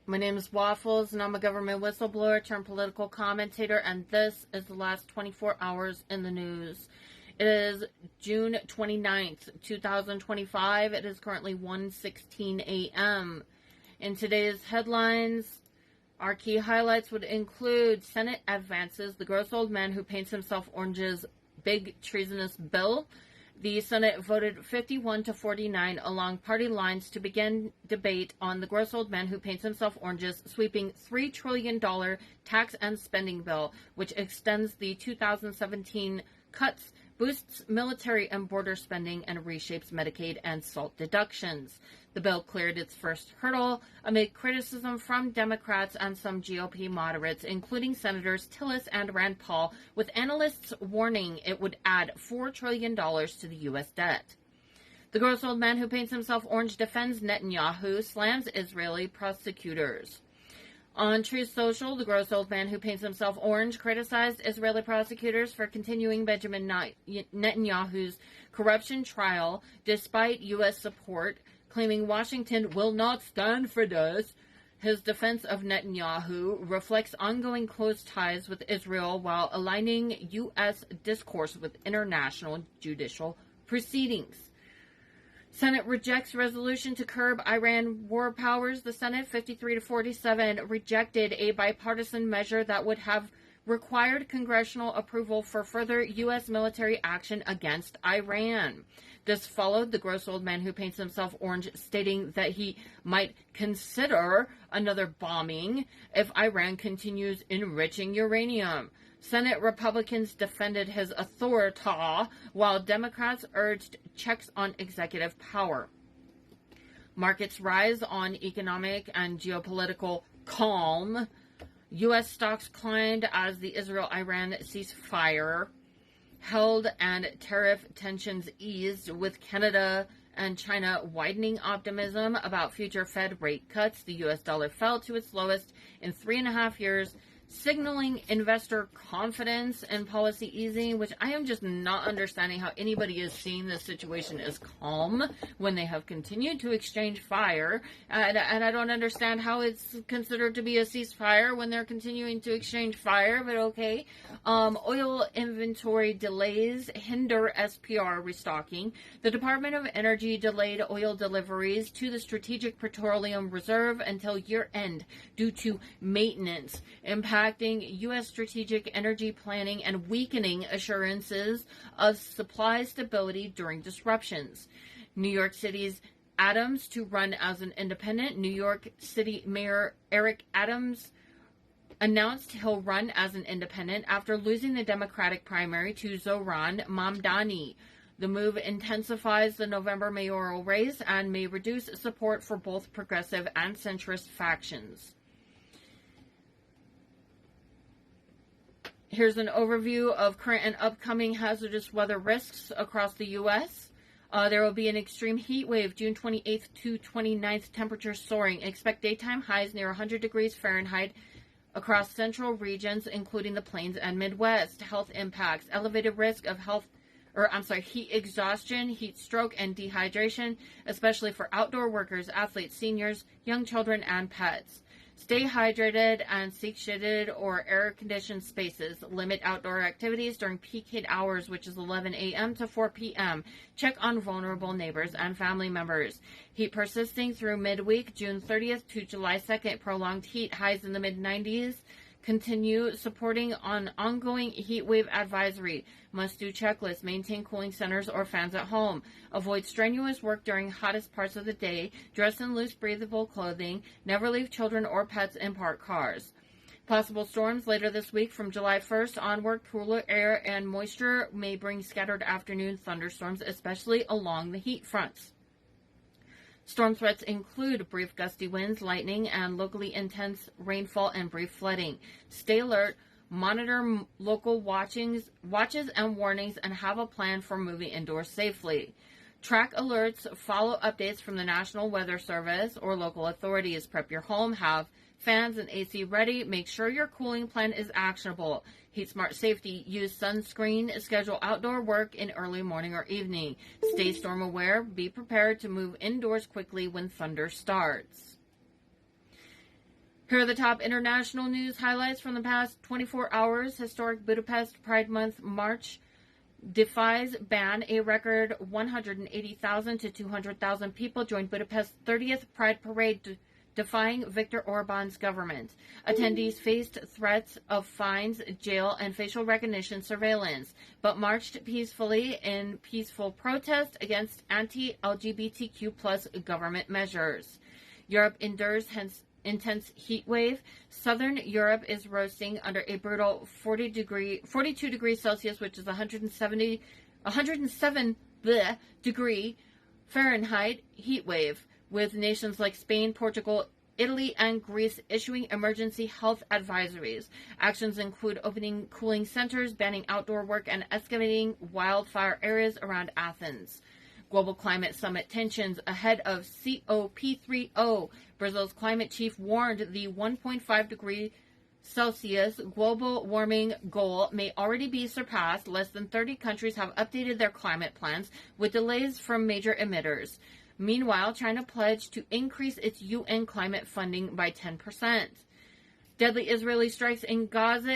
My name is Waffles, and I'm a government whistleblower turned political commentator, and this is the last 24 hours in the news. It is June 29th, 2025. It is currently 1:16 a.m. In today's headlines, our key highlights would include Senate advances the gross old man who paints himself orange's big treasonous bill. The Senate voted 51-49 along party lines to begin debate on the gross old man who paints himself orange's sweeping $3 trillion tax and spending bill, which extends the 2017 cuts, boosts military and border spending, and reshapes Medicaid and SALT deductions. The bill cleared its first hurdle amid criticism from Democrats and some GOP moderates, including Senators Tillis and Rand Paul, with analysts warning it would add $4 trillion to the U.S. debt. The gross old man who paints himself orange defends Netanyahu, slams Israeli prosecutors. On Truth Social, the gross old man who paints himself orange criticized Israeli prosecutors for continuing Benjamin Netanyahu's corruption trial despite U.S. support, claiming Washington will not stand for this. His defense of Netanyahu reflects ongoing close ties with Israel while aligning U.S. discourse with international judicial proceedings. Senate rejects resolution to curb Iran war powers. The Senate, 53-47, rejected a bipartisan measure that would have required congressional approval for further U.S. military action against Iran. This followed the gross old man who paints himself orange stating that he might consider another bombing if Iran continues enriching uranium. Senate Republicans defended his authority, while Democrats urged checks on executive power. Markets rise on economic and geopolitical calm. U.S. stocks climbed as the Israel-Iran ceasefire held and tariff tensions eased, with Canada and China widening optimism about future Fed rate cuts. The U.S. dollar fell to its lowest in 3.5 years, signaling investor confidence in policy easing, which I am just not understanding how anybody is seeing this situation as calm when they have continued to exchange fire. And I don't understand how it's considered to be a ceasefire when they're continuing to exchange fire, but okay. Oil inventory delays hinder SPR restocking. The Department of Energy delayed oil deliveries to the Strategic Petroleum Reserve until year-end due to maintenance, impacting U.S. strategic energy planning and weakening assurances of supply stability during disruptions. New York City's Adams to run as an independent. New York City Mayor Eric Adams announced he'll run as an independent after losing the Democratic primary to Zohran Mamdani. The move intensifies the November mayoral race and may reduce support for both progressive and centrist factions. Here's an overview of current and upcoming hazardous weather risks across the U.S. There will be an extreme heat wave June 28th to 29th, temperatures soaring. Expect daytime highs near 100 degrees Fahrenheit across central regions, including the plains and Midwest. Health impacts, elevated risk of heat exhaustion, heat stroke, and dehydration, especially for outdoor workers, athletes, seniors, young children, and pets. Stay hydrated and seek shaded or air-conditioned spaces. Limit outdoor activities during peak heat hours, which is 11 a.m. to 4 p.m. Check on vulnerable neighbors and family members. Heat persisting through midweek, June 30th to July 2nd. Prolonged heat, highs in the mid-90s. Continue supporting on ongoing heat wave advisory. Must-do checklist. Maintain cooling centers or fans at home. Avoid strenuous work during hottest parts of the day. Dress in loose, breathable clothing. Never leave children or pets in parked cars. Possible storms later this week from July 1st onward. Cooler air and moisture may bring scattered afternoon thunderstorms, especially along the heat fronts. Storm threats include brief gusty winds, lightning, and locally intense rainfall and brief flooding. Stay alert, monitor local watches and warnings, and have a plan for moving indoors safely. Track alerts, follow updates from the National Weather Service or local authorities. Prep your home, have fans and AC ready. Make sure your cooling plan is actionable. Heat smart safety. Use sunscreen. Schedule outdoor work in early morning or evening. Stay storm aware. Be prepared to move indoors quickly when thunder starts. Here are the top international news highlights from the past 24 hours. Historic Budapest Pride Month March defies ban. A record 180,000 to 200,000 people joined Budapest's 30th Pride Parade, defying Viktor Orban's government. Attendees faced threats of fines, jail, and facial recognition surveillance, but marched peacefully in peaceful protest against anti-LGBTQ+ government measures. Europe endures intense heat wave. Southern Europe is roasting under a brutal 42 degrees Celsius, which is 107 degree Fahrenheit heat wave, with nations like Spain, Portugal, Italy, and Greece issuing emergency health advisories. Actions include opening cooling centers, banning outdoor work, and excavating wildfire areas around Athens. Global climate summit tensions ahead of COP30. Brazil's climate chief warned the 1.5 degree Celsius global warming goal may already be surpassed. Less than 30 countries have updated their climate plans, with delays from major emitters. Meanwhile, China pledged to increase its UN climate funding by 10%. Deadly Israeli strikes in Gaza.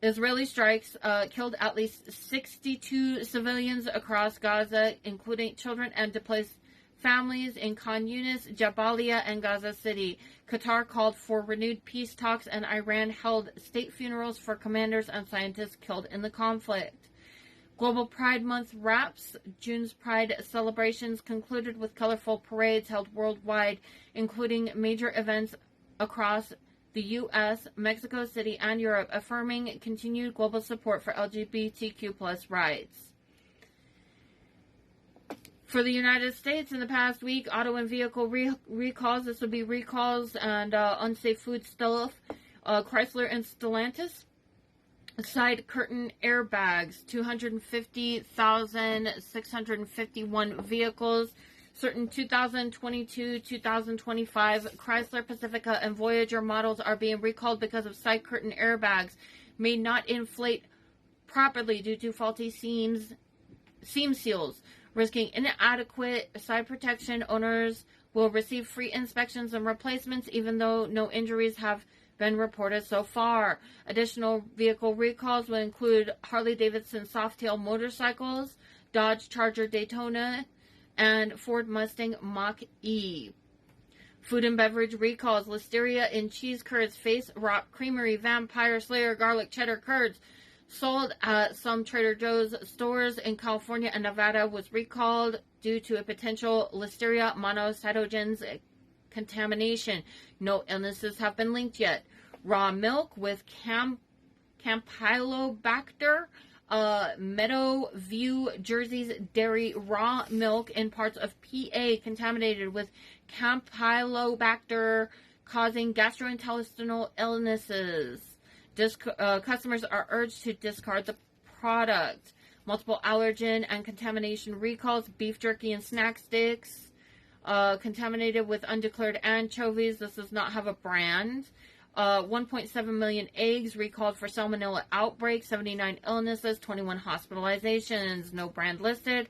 Israeli strikes killed at least 62 civilians across Gaza, including children and displaced families in Khan Yunis, Jabalia, and Gaza City. Qatar called for renewed peace talks, and Iran held state funerals for commanders and scientists killed in the conflict. Global Pride Month wraps. June's Pride celebrations concluded with colorful parades held worldwide, including major events across the U.S., Mexico City, and Europe, affirming continued global support for LGBTQ+ rights. For the United States, in the past week, auto and vehicle recalls. This would be recalls and unsafe food stuff. Chrysler and Stellantis. Side curtain airbags. 250,651 vehicles. Certain 2022-2025 Chrysler Pacifica and Voyager models are being recalled because of side curtain airbags may not inflate properly due to faulty seam seals, risking inadequate side protection. Owners will receive free inspections and replacements, even though no injuries have been reported so far. Additional vehicle recalls will include Harley-Davidson Softail motorcycles, Dodge Charger Daytona, and Ford Mustang Mach-E. Food and beverage recalls. Listeria in cheese curds, Face Rock Creamery, Vampire Slayer garlic cheddar curds sold at some Trader Joe's stores in California and Nevada was recalled due to a potential Listeria monocytogenes contamination. No illnesses have been linked yet. Raw milk with Campylobacter. Meadowview, Jersey's dairy raw milk in parts of PA contaminated with Campylobacter, causing gastrointestinal illnesses. Customers are urged to discard the product. Multiple allergen and contamination recalls. Beef jerky and snack sticks contaminated with undeclared anchovies. This does not have a brand. 1.7 million eggs recalled for salmonella outbreak, 79 illnesses, 21 hospitalizations, no brand listed.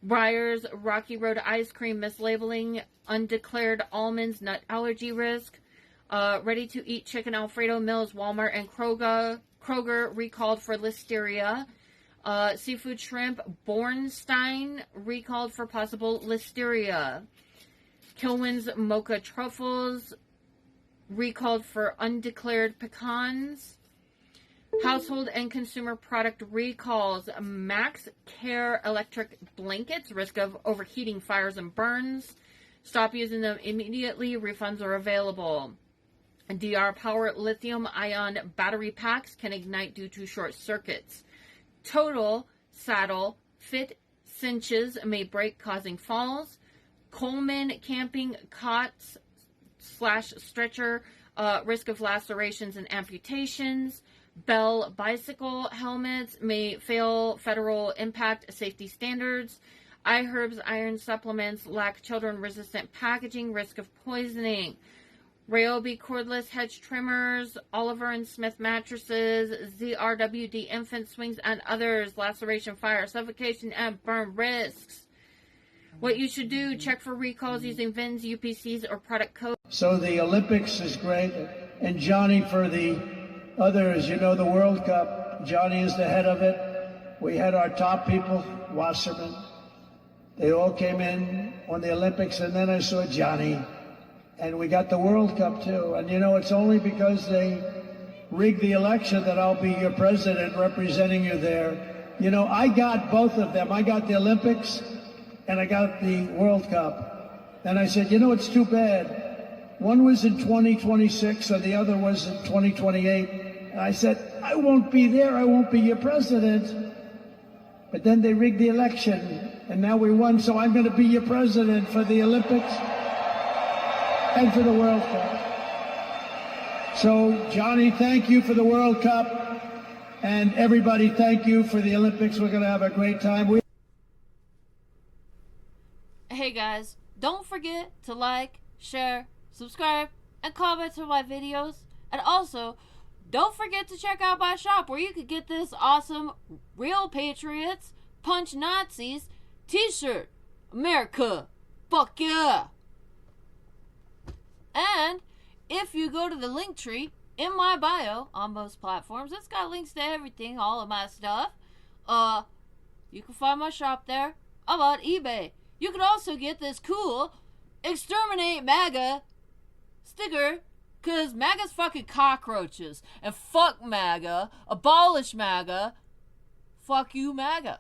Breyers Rocky Road ice cream mislabeling, undeclared almonds, nut allergy risk. Ready-to-eat chicken Alfredo Mills, Walmart, and Kroger recalled for listeria. Seafood shrimp Bornstein recalled for possible listeria. Kilwin's mocha truffles recalled for undeclared pecans. Household and consumer product recalls. Max Care electric blankets, risk of overheating, fires, and burns. Stop using them immediately. Refunds are available. DR Power lithium-ion battery packs can ignite due to short circuits. Total saddle fit cinches may break, causing falls. Coleman camping cots / stretcher, risk of lacerations and amputations. Bell bicycle helmets may fail federal impact safety standards. iHerbs iron supplements lack children-resistant packaging, risk of poisoning. Ryobi cordless hedge trimmers, Oliver and Smith mattresses, ZRWD infant swings, and others. Laceration, fire, suffocation, and burn risks. What you should do, check for recalls using VINs, UPCs, or product codes. So the Olympics is great. And Johnny, for the others, you know, the World Cup, Johnny is the head of it. We had our top people, Wasserman. They all came in on the Olympics, and then I saw Johnny. And we got the World Cup, too. And, you know, it's only because they rigged the election that I'll be your president representing you there. You know, I got both of them. I got the Olympics, and I got the World Cup. And I said, you know, it's too bad. One was in 2026, and the other was in 2028. And I said, I won't be there. I won't be your president. But then they rigged the election, and now we won, so I'm going to be your president for the Olympics and for the World Cup. So, Johnny, thank you for the World Cup, and everybody, thank you for the Olympics. We're going to have a great time. Hey guys, don't forget to like, share, subscribe, and comment on my videos. And also, don't forget to check out my shop where you could get this awesome Real Patriots Punch Nazis t-shirt. America, fuck yeah! And if you go to the link tree in my bio on most platforms, it's got links to everything, all of my stuff. You can find my shop there. I'm on eBay. You can also get this cool Exterminate MAGA sticker, because MAGA's fucking cockroaches. And fuck MAGA. Abolish MAGA. Fuck you, MAGA.